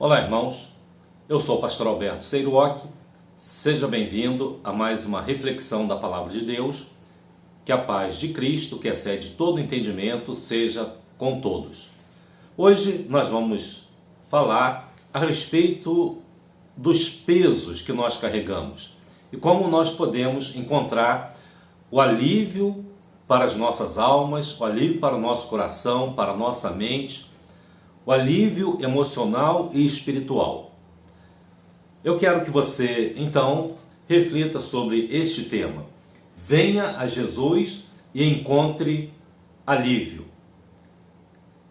Olá, irmãos. Eu sou o pastor Alberto Seiruoc. Seja bem-vindo a mais uma reflexão da Palavra de Deus. Que a paz de Cristo, que excede todo entendimento, seja com todos. Hoje nós vamos falar a respeito dos pesos que nós carregamos e como nós podemos encontrar o alívio para as nossas almas, o alívio para o nosso coração, para a nossa mente, o alívio emocional e espiritual. Eu quero que você, então, reflita sobre este tema. Venha a Jesus e encontre alívio.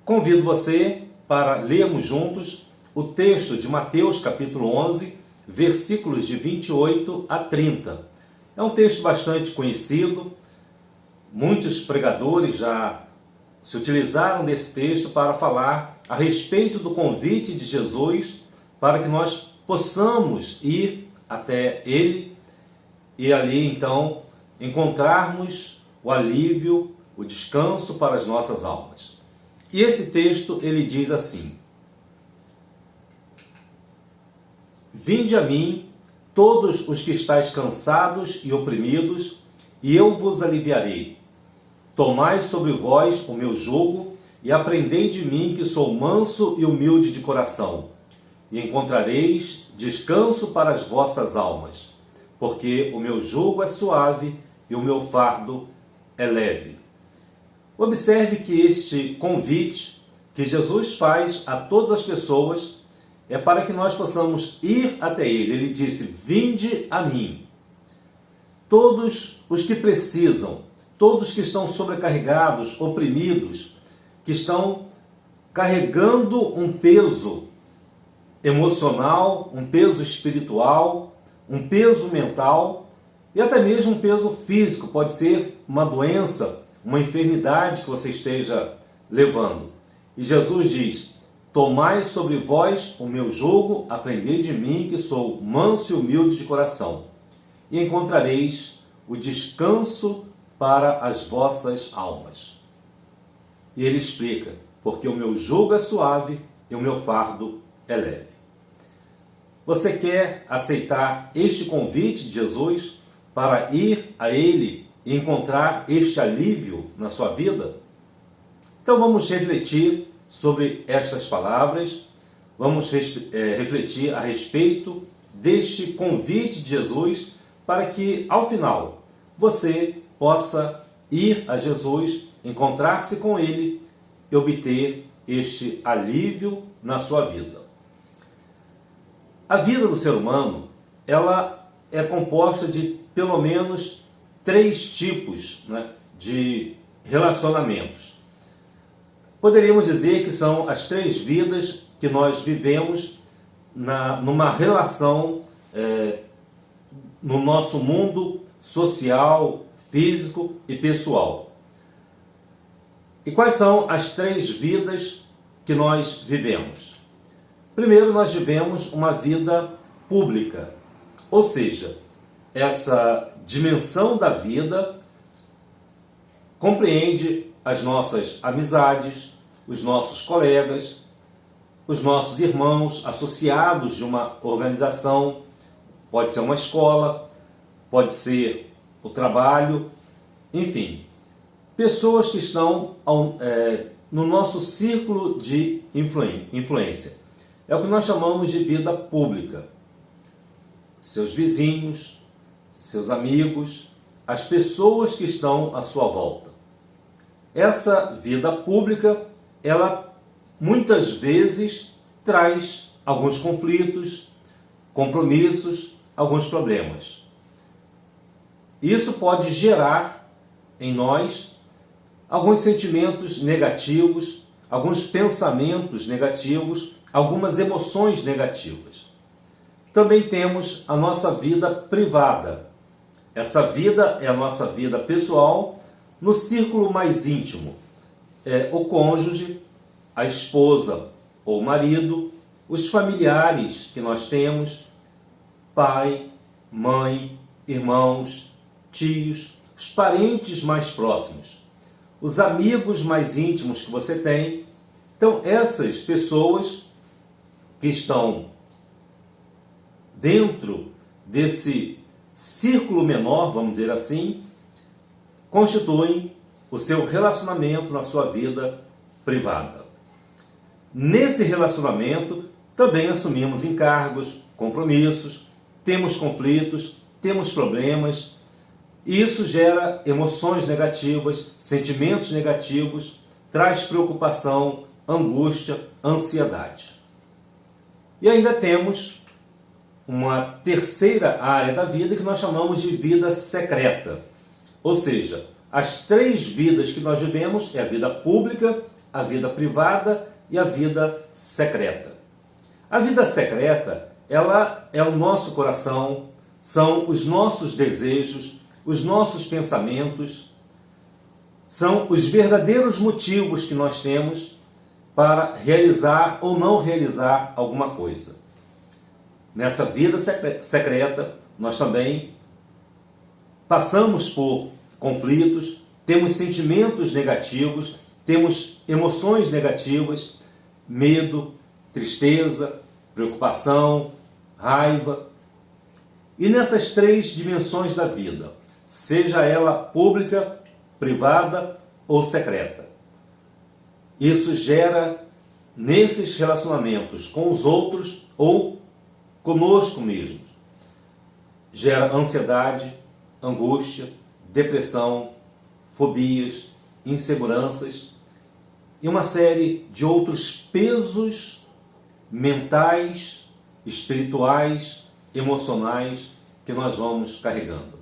Convido você para lermos juntos o texto de Mateus capítulo 11, versículos de 28 a 30. É um texto bastante conhecido. Muitos pregadores já se utilizaram desse texto para falar a respeito do convite de Jesus para que nós possamos ir até Ele e ali então encontrarmos o alívio, o descanso para as nossas almas. E esse texto ele diz assim: Vinde a mim, todos os que estáis cansados e oprimidos, e eu vos aliviarei. Tomai sobre vós o meu jugo e aprendei de mim, que sou manso e humilde de coração, e encontrareis descanso para as vossas almas, porque o meu jugo é suave e o meu fardo é leve. Observe que este convite que Jesus faz a todas as pessoas é para que nós possamos ir até Ele. Ele disse: vinde a mim. Todos os que precisam, todos que estão sobrecarregados, oprimidos, que estão carregando um peso emocional, um peso espiritual, um peso mental e até mesmo um peso físico, pode ser uma doença, uma enfermidade que você esteja levando. E Jesus diz: tomai sobre vós o meu jugo, aprendei de mim, que sou manso e humilde de coração, e encontrareis o descanso para as vossas almas. E ele explica: porque o meu jugo é suave e o meu fardo é leve. Você quer aceitar este convite de Jesus para ir a Ele e encontrar este alívio na sua vida? Então vamos refletir sobre estas palavras, vamos refletir a respeito deste convite de Jesus para que, ao final, você possa ir a Jesus, encontrar-se com Ele e obter este alívio na sua vida. A vida do ser humano, ela é composta de pelo menos 3 tipos, de relacionamentos. Poderíamos dizer que são as 3 vidas que nós vivemos numa relação no nosso mundo social, físico e pessoal. E quais são as 3 vidas que nós vivemos? Primeiro, nós vivemos uma vida pública, ou seja, essa dimensão da vida compreende as nossas amizades, os nossos colegas, os nossos irmãos associados de uma organização, pode ser uma escola, pode ser o trabalho, enfim, pessoas que estão no nosso círculo de influência. É o que nós chamamos de vida pública. Seus vizinhos, seus amigos, as pessoas que estão à sua volta. Essa vida pública, ela muitas vezes traz alguns conflitos, compromissos, alguns problemas. Isso pode gerar em nós alguns sentimentos negativos, alguns pensamentos negativos, algumas emoções negativas. Também temos a nossa vida privada. Essa vida é a nossa vida pessoal no círculo mais íntimo. É o cônjuge, a esposa ou marido, os familiares que nós temos, pai, mãe, irmãos, tios, os parentes mais próximos, os amigos mais íntimos que você tem. Então, essas pessoas que estão dentro desse círculo menor, vamos dizer assim, constituem o seu relacionamento na sua vida privada. Nesse relacionamento também assumimos encargos, compromissos, temos conflitos, temos problemas, e isso gera emoções negativas, sentimentos negativos, traz preocupação, angústia, ansiedade. E ainda temos uma terceira área da vida que nós chamamos de vida secreta. Ou seja, as três vidas que nós vivemos é a vida pública, a vida privada e a vida secreta. A vida secreta, ela é o nosso coração, são os nossos desejos, os nossos pensamentos, são os verdadeiros motivos que nós temos para realizar ou não realizar alguma coisa. Nessa vida secreta, nós também passamos por conflitos, temos sentimentos negativos, temos emoções negativas, medo, tristeza, preocupação, raiva. E nessas três dimensões da vida, seja ela pública, privada ou secreta, isso gera nesses relacionamentos com os outros ou conosco mesmos, gera ansiedade, angústia, depressão, fobias, inseguranças e uma série de outros pesos mentais, espirituais, emocionais que nós vamos carregando.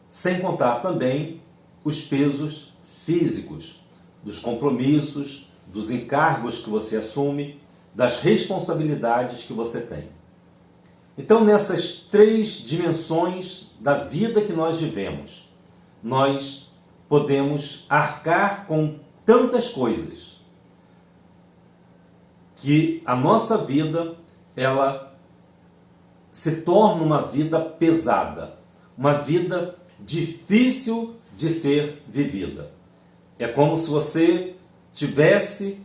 Sem contar também os pesos físicos, dos compromissos, dos encargos que você assume, das responsabilidades que você tem. Então, nessas três dimensões da vida que nós vivemos, nós podemos arcar com tantas coisas que a nossa vida, ela se torna uma vida pesada, uma vida difícil de ser vivida. É como se você tivesse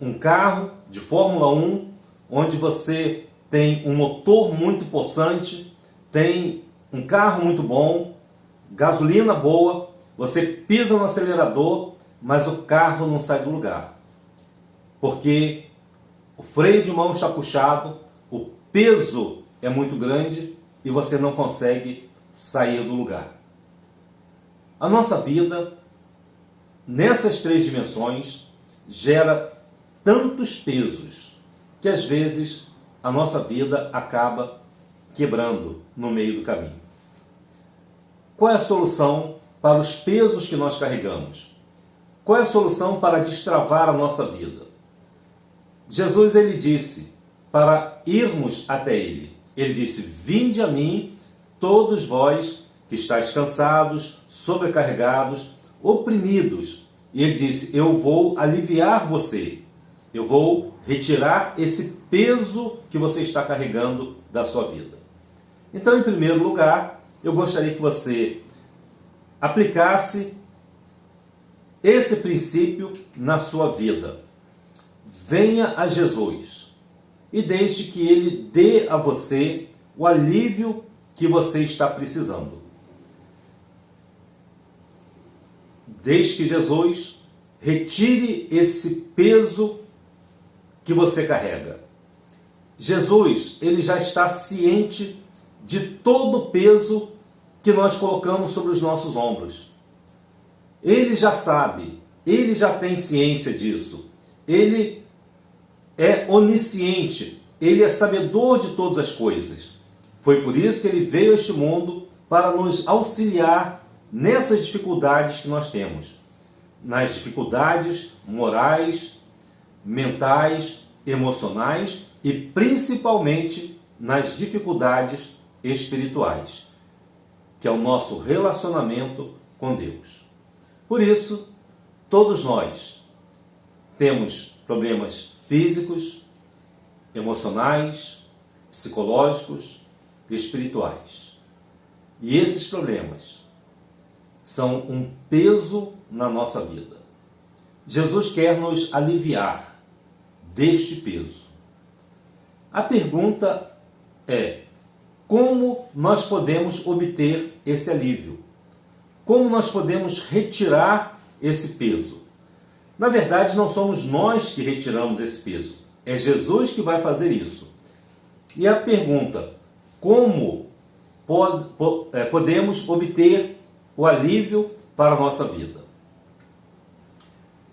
um carro de Fórmula 1, onde você tem um motor muito possante, tem um carro muito bom, gasolina boa, você pisa no acelerador, mas o carro não sai do lugar. Porque o freio de mão está puxado, o peso é muito grande e você não consegue sair do lugar. A nossa vida, nessas três dimensões, gera tantos pesos que às vezes a nossa vida acaba quebrando no meio do caminho. Qual é a solução para os pesos que nós carregamos? Qual é a solução para destravar a nossa vida? Jesus, ele disse para irmos até ele. Ele disse: vinde a mim, todos vós que estáis cansados, sobrecarregados, oprimidos. E ele disse: eu vou aliviar você. Eu vou retirar esse peso que você está carregando da sua vida. Então, em primeiro lugar, eu gostaria que você aplicasse esse princípio na sua vida. Venha a Jesus e deixe que Ele dê a você o alívio que você está precisando. Deixe que Jesus retire esse peso que você carrega. Jesus, ele já está ciente de todo o peso que nós colocamos sobre os nossos ombros. Ele já sabe, ele já tem ciência disso. Ele é onisciente, ele é sabedor de todas as coisas. Foi por isso que ele veio a este mundo para nos auxiliar nessas dificuldades que nós temos. Nas dificuldades morais, mentais, emocionais e principalmente nas dificuldades espirituais, que é o nosso relacionamento com Deus. Por isso, todos nós temos problemas físicos, emocionais, psicológicos e espirituais. E esses problemas são um peso na nossa vida. Jesus quer nos aliviar deste peso. A pergunta é: como nós podemos obter esse alívio? Como nós podemos retirar esse peso? Na verdade, não somos nós que retiramos esse peso. É Jesus que vai fazer isso. E a pergunta: como podemos obter o alívio para a nossa vida?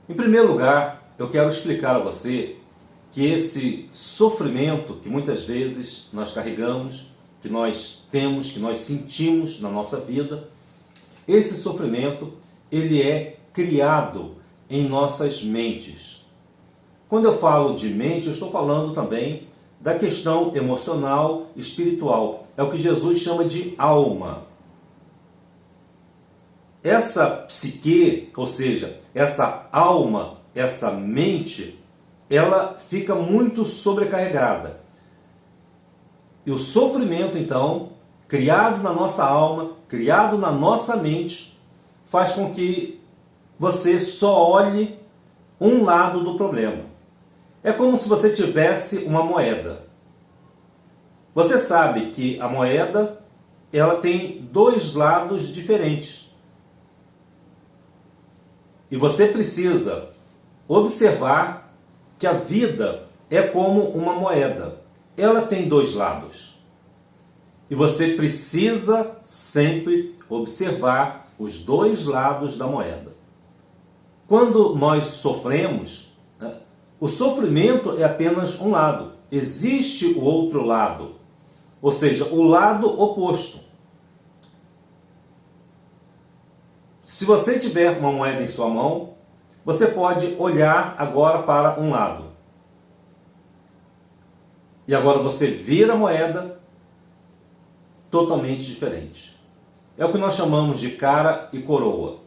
Em primeiro lugar, eu quero explicar a você que esse sofrimento que muitas vezes nós carregamos, que nós temos, que nós sentimos na nossa vida, esse sofrimento, ele é criado em nossas mentes. Quando eu falo de mente, eu estou falando também da questão emocional, espiritual. É o que Jesus chama de alma. Essa psique, ou seja, essa alma, essa mente, ela fica muito sobrecarregada. E o sofrimento, então, criado na nossa alma, criado na nossa mente, faz com que você só olhe um lado do problema. É como se você tivesse uma moeda. Você sabe que a moeda, ela tem dois lados diferentes. E você precisa observar que a vida é como uma moeda. Ela tem dois lados. E você precisa sempre observar os dois lados da moeda. Quando nós sofremos, o sofrimento é apenas um lado. Existe o outro lado, ou seja, o lado oposto. Se você tiver uma moeda em sua mão, você pode olhar agora para um lado. E agora você vira a moeda totalmente diferente. É o que nós chamamos de cara e coroa.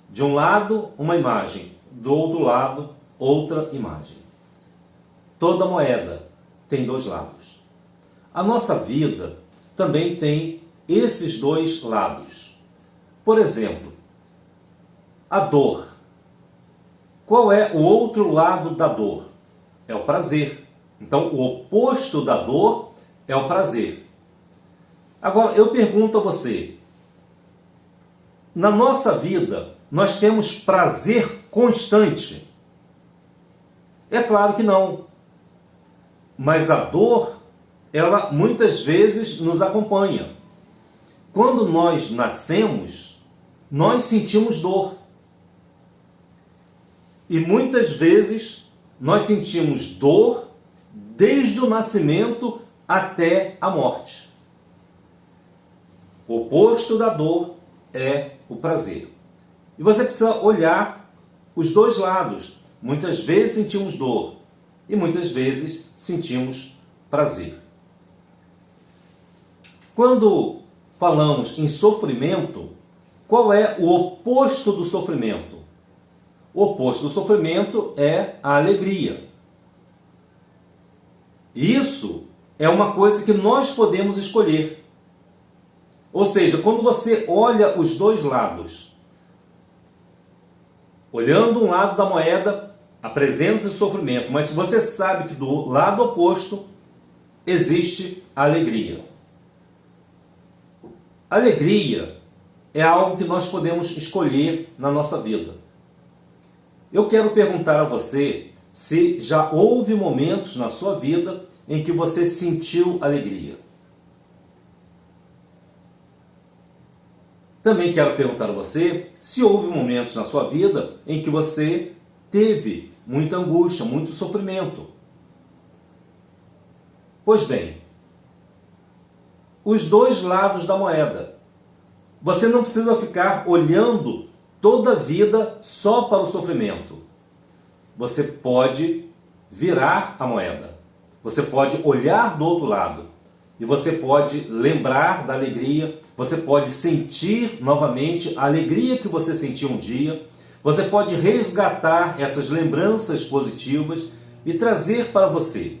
De um lado, uma imagem. Do outro lado, outra imagem. Toda moeda tem dois lados. A nossa vida também tem esses dois lados. Por exemplo, a dor. Qual é o outro lado da dor? É o prazer. Então, o oposto da dor é o prazer. Agora, eu pergunto a você, na nossa vida, nós temos prazer constante? É claro que não. Mas a dor, ela muitas vezes nos acompanha. Quando nós nascemos, nós sentimos dor. E muitas vezes nós sentimos dor desde o nascimento até a morte. O oposto da dor é o prazer. E você precisa olhar os dois lados. Muitas vezes sentimos dor e muitas vezes sentimos prazer. Quando falamos em sofrimento, qual é o oposto do sofrimento? O oposto do sofrimento é a alegria. Isso é uma coisa que nós podemos escolher. Ou seja, quando você olha os dois lados, olhando um lado da moeda, apresenta-se o sofrimento, mas você sabe que do lado oposto existe a alegria. Alegria é algo que nós podemos escolher na nossa vida. Eu quero perguntar a você se já houve momentos na sua vida em que você sentiu alegria. Também quero perguntar a você se houve momentos na sua vida em que você teve muita angústia, muito sofrimento. Pois bem, os dois lados da moeda. Você não precisa ficar olhando toda a vida só para o sofrimento. Você pode virar a moeda. Você pode olhar do outro lado. E você pode lembrar da alegria. Você pode sentir novamente a alegria que você sentiu um dia. Você pode resgatar essas lembranças positivas e trazer para você.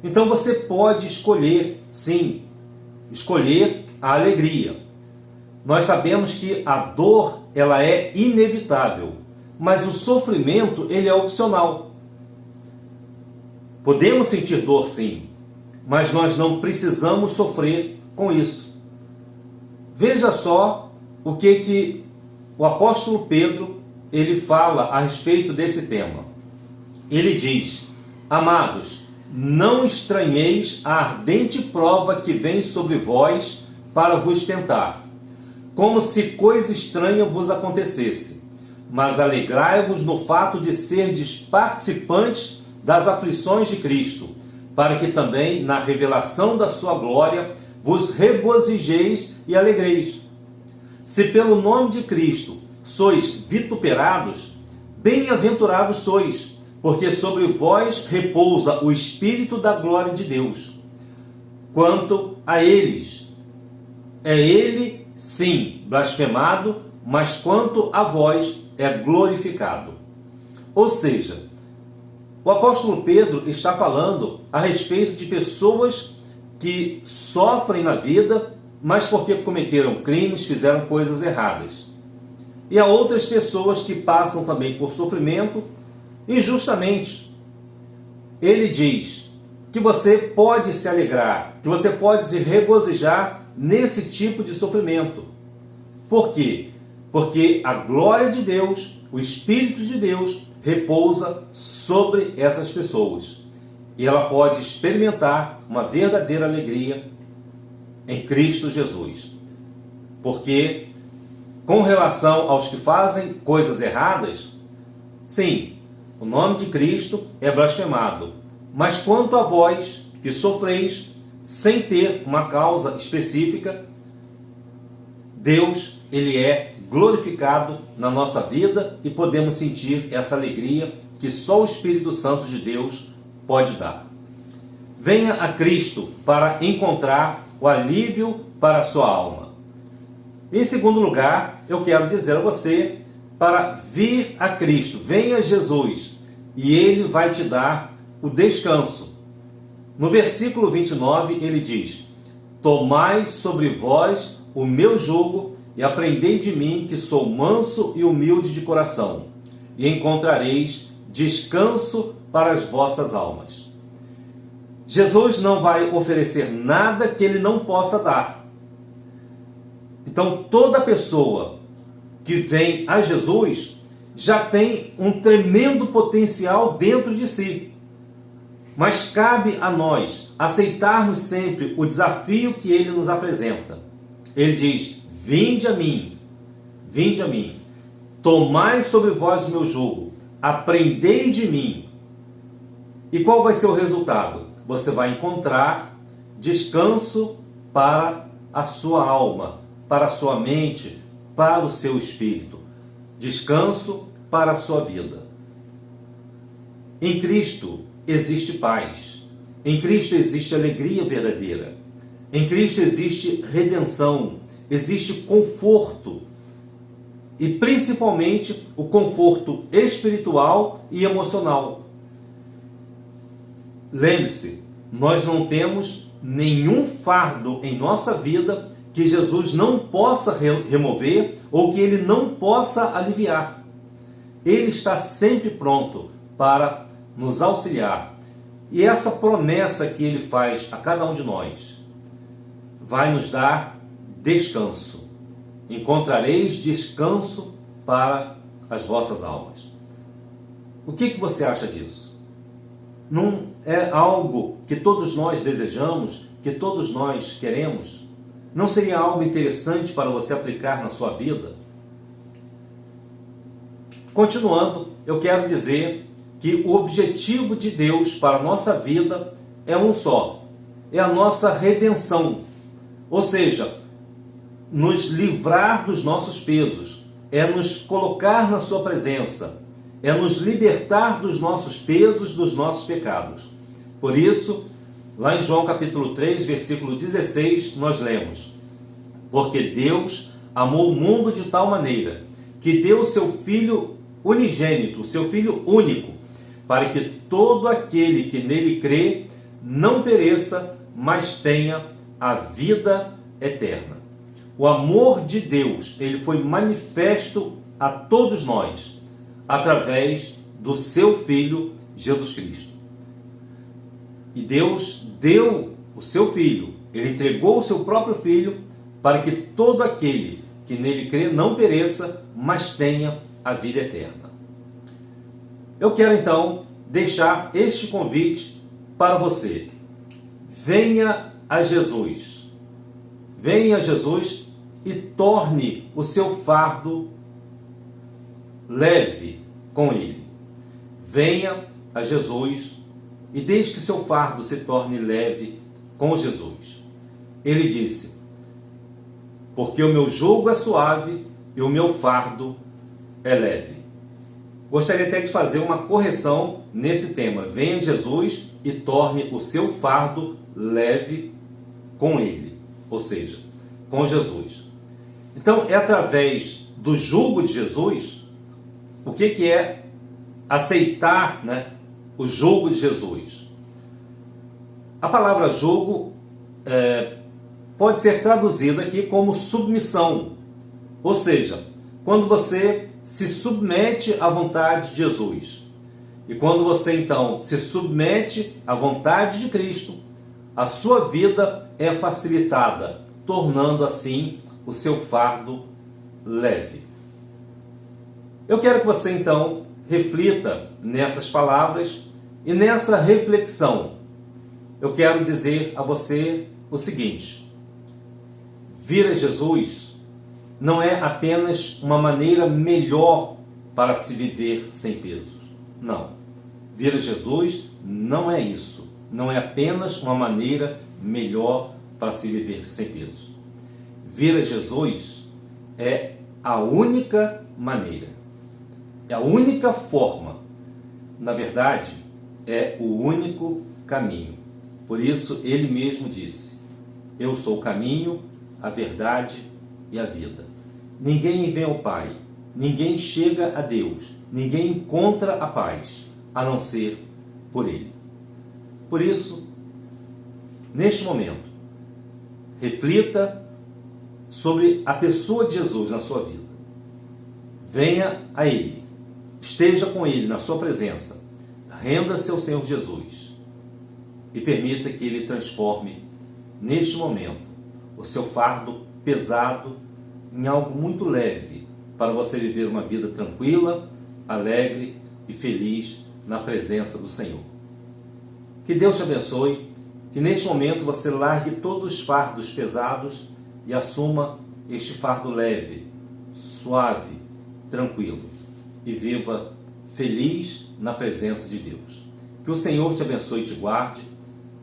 Então você pode escolher, sim, escolher a alegria. Nós sabemos que a dor, ela é inevitável, mas o sofrimento, ele é opcional. Podemos sentir dor, sim, mas nós não precisamos sofrer com isso. Veja só o que o apóstolo Pedro ele fala a respeito desse tema. Ele diz: amados, não estranheis a ardente prova que vem sobre vós para vos tentar, como se coisa estranha vos acontecesse, mas alegrai-vos no fato de serdes participantes das aflições de Cristo, para que também na revelação da sua glória vos regozijeis e alegreis. Se pelo nome de Cristo sois vituperados, bem-aventurados sois, porque sobre vós repousa o Espírito da glória de Deus. Quanto a eles, é ele, sim, blasfemado, mas quanto a vós é glorificado. Ou seja, o apóstolo Pedro está falando a respeito de pessoas que sofrem na vida, mas porque cometeram crimes, fizeram coisas erradas. E há outras pessoas que passam também por sofrimento injustamente. Ele diz que você pode se alegrar, que você pode se regozijar nesse tipo de sofrimento. Por quê? Porque a glória de Deus, o Espírito de Deus, repousa sobre essas pessoas. E ela pode experimentar uma verdadeira alegria em Cristo Jesus. Porque, com relação aos que fazem coisas erradas, sim, o nome de Cristo é blasfemado. Mas quanto a vós que sofreis sem ter uma causa específica, Deus, ele é glorificado na nossa vida e podemos sentir essa alegria que só o Espírito Santo de Deus pode dar. Venha a Cristo para encontrar o alívio para a sua alma. Em segundo lugar, eu quero dizer a você para vir a Cristo. Venha a Jesus e Ele vai te dar o descanso. No versículo 29 ele diz: tomai sobre vós o meu jugo e aprendei de mim, que sou manso e humilde de coração, e encontrareis descanso para as vossas almas. Jesus não vai oferecer nada que ele não possa dar. Então toda pessoa que vem a Jesus já tem um tremendo potencial dentro de si. Mas cabe a nós aceitarmos sempre o desafio que ele nos apresenta. Ele diz: vinde a mim, tomai sobre vós o meu jugo, aprendei de mim. E qual vai ser o resultado? Você vai encontrar descanso para a sua alma, para a sua mente, para o seu espírito. Descanso para a sua vida. Em Cristo existe paz. Em Cristo existe alegria verdadeira. Em Cristo existe redenção, existe conforto. E principalmente o conforto espiritual e emocional. Lembre-se, nós não temos nenhum fardo em nossa vida que Jesus não possa remover ou que ele não possa aliviar. Ele está sempre pronto para nos auxiliar. E essa promessa que ele faz a cada um de nós vai nos dar descanso. Encontrareis descanso para as vossas almas. O que você acha disso? Não é algo que todos nós desejamos, que todos nós queremos? Não seria algo interessante para você aplicar na sua vida? Continuando, eu quero dizer que o objetivo de Deus para a nossa vida é um só. É a nossa redenção. Ou seja, nos livrar dos nossos pesos. É nos colocar na sua presença. É nos libertar dos nossos pesos, dos nossos pecados. Por isso, lá em João capítulo 3, versículo 16, nós lemos: porque Deus amou o mundo de tal maneira que deu o seu Filho unigênito, o seu Filho único, para que todo aquele que nele crê não pereça, mas tenha a vida eterna. O amor de Deus, ele foi manifesto a todos nós, através do seu Filho Jesus Cristo. E Deus deu o seu Filho, Ele entregou o seu próprio Filho para que todo aquele que nele crê não pereça, mas tenha a vida eterna. Eu quero então deixar este convite para você. Venha a Jesus. Venha a Jesus e torne o seu fardo leve com Ele. Venha a Jesus e deixe que o seu fardo se torne leve com Jesus. Ele disse: porque o meu jugo é suave e o meu fardo é leve. Gostaria até de fazer uma correção nesse tema. Venha Jesus e torne o seu fardo leve com Ele, ou seja, com Jesus. Então, é através do jugo de Jesus. O que é aceitar, o jugo de Jesus? A palavra jugo pode ser traduzida aqui como submissão, ou seja, quando você se submete à vontade de Jesus. E quando você então se submete à vontade de Cristo, a sua vida é facilitada, tornando assim o seu fardo leve. Eu quero que você então reflita nessas palavras e nessa reflexão. Eu quero dizer a você o seguinte: vir a Jesus não é apenas uma maneira melhor para se viver sem pesos. Não. Vir a Jesus não é isso. Não é apenas uma maneira melhor para se viver sem pesos. Vir a Jesus é a única maneira. É a única forma. Na verdade, é o único caminho. Por isso, ele mesmo disse: eu sou o caminho, a verdade e a vida. Ninguém vem ao Pai, ninguém chega a Deus, ninguém encontra a paz, a não ser por Ele. Por isso, neste momento, reflita sobre a pessoa de Jesus na sua vida. Venha a Ele, esteja com Ele na sua presença, renda-se ao Senhor Jesus e permita que Ele transforme, neste momento, o seu fardo pesado em algo muito leve, para você viver uma vida tranquila, alegre e feliz na presença do Senhor. Que Deus te abençoe, que neste momento você largue todos os fardos pesados e assuma este fardo leve, suave, tranquilo e viva feliz na presença de Deus. Que o Senhor te abençoe e te guarde.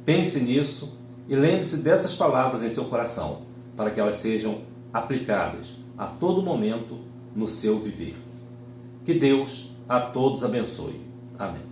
Pense nisso e lembre-se dessas palavras em seu coração, para que elas sejam aplicadas a todo momento no seu viver. Que Deus a todos abençoe. Amém.